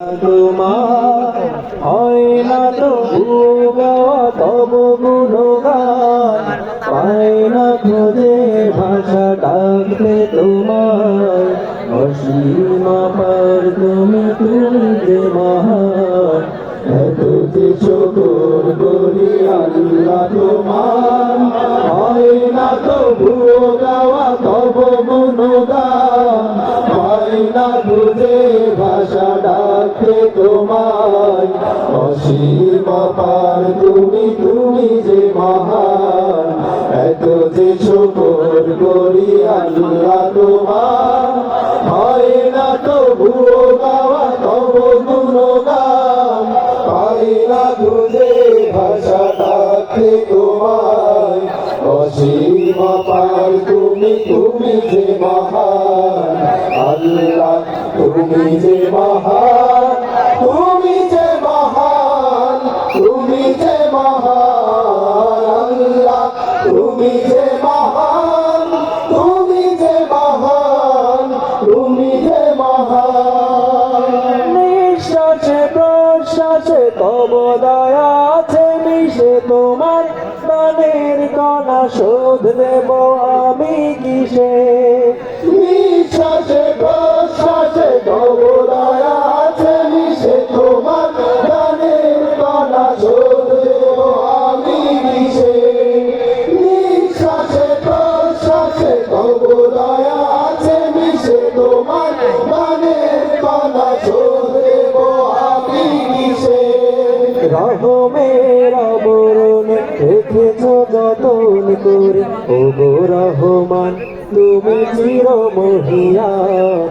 তোমার হয় না তো তব গুণগান পায় না খোঁজে ভাষা ডাকতে তোমার অসীম পার তুমি যে মহান এত যে শকর করি আল্লাহ তোমার হয় না তো গাওয়া তব গুণগান পায় না খুঁজে ভাষা ডাকে তোমায় অসীম পার তুমি যে মহান এত যে শকর করি আল্লাহ তোমার হয় না তো গাওয়া তব গুণগান পায় না খুঁজে ভাষা ডাকে তোমায় অসীম পার তুমি যে মহান আল্লাহ তুমি যে মহান তুমি যে মহান তুমি যে মহান আল্লাহ তুমি যে মহান তুমি যে মহান তুমি যে মহান নিঃশ্বাসে প্রশ্বাসে তব দয়া আছে মিশে তোমার প্রাণের কণা শোধ দেব আমি কিসে নিঃশ্বাসে প্রশ্বাসে তব দয়া আছে মিশে তোমার প্রাণের কণা শোধ দেব আমি কিসে নিঃশ্বাসে প্রশ্বাসে তব দয়া আছে মিশে তোমার প্রাণের কণা শোধ দেব আমি কিসে রহমের আবরণে রেখেছ যতন করে ও গো রহমান তুমি চির মহিয়ান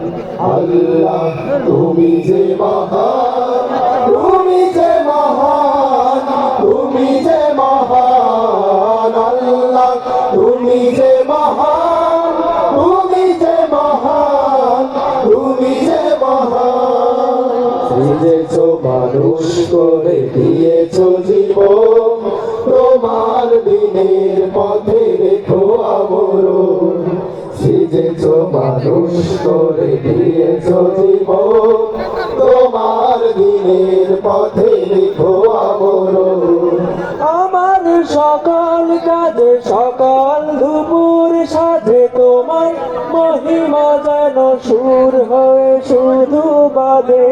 আল্লাহ তুমি যে মহান তুমি যে মহান তুমি যে মহান আল্লাহ তুমি যে মহান তুমি যে মহান তুমি যে মহান সৃজেছ মানুষ করে দিয়েছ জীবন তোমার দিনের পথে রেখো আমরণ সৃজেছ মানুষ করে দিয়েছ জীবন তোমার দিনের পথে রেখো আমরণ আমার সকাল কাজে সকাল দুপুর সাথে তোমার মহিমা যেন সুর হয়ে শুধু বাদে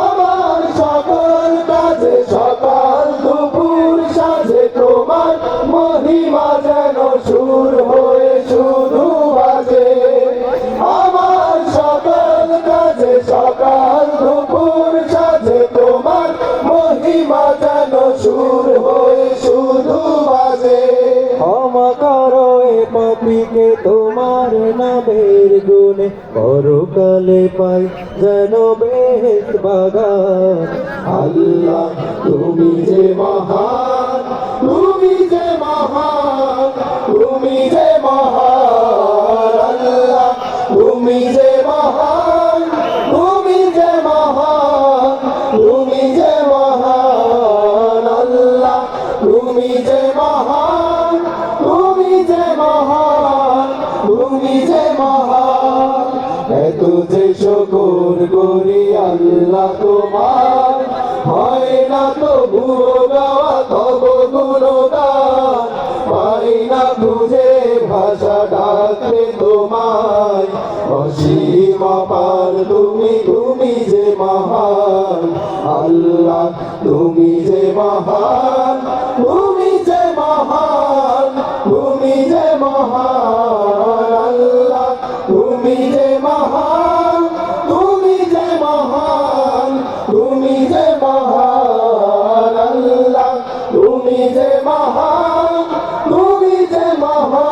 আমার সকাল কাজে সকাল দুপুর সাথে তোমার মহিমা যেন সুর হয়ে শুধু বাজে আমার সকাল কাজে সকাল দুপুর সাথে তোমার মহিমা যেন সুর হয়ে শুধু বাজে ক্ষমা করো এ পাপীকে তোমার নামের গুণে পরকালে পাই যেন বেহেশত বাগান আল্লাহ তুমি যে মহান তুমি যে মহান তুমি যে মহান আল্লাহ তুমি যে মহান তুমি যে মহান তুমি যে মহান আল্লাহ তুমি যে মহান তুমি যে মহান তুমি যে মহান এত যে শকর করি আল্লাহ তোমার হয় না তো গাওয়া তব গুণগান পাই না খুঁজে ভাষা ডাকতে তোমায় অসীম পার তুমি যে মহান আল্লাহ তুমি যে মহান তুমি যে মহান তুমি যে মহান আল্লাহ তুমি যে মহান তুমি যে মহান তুমি যে মহান আল্লাহ তুমি যে মহান তুমি যে মহান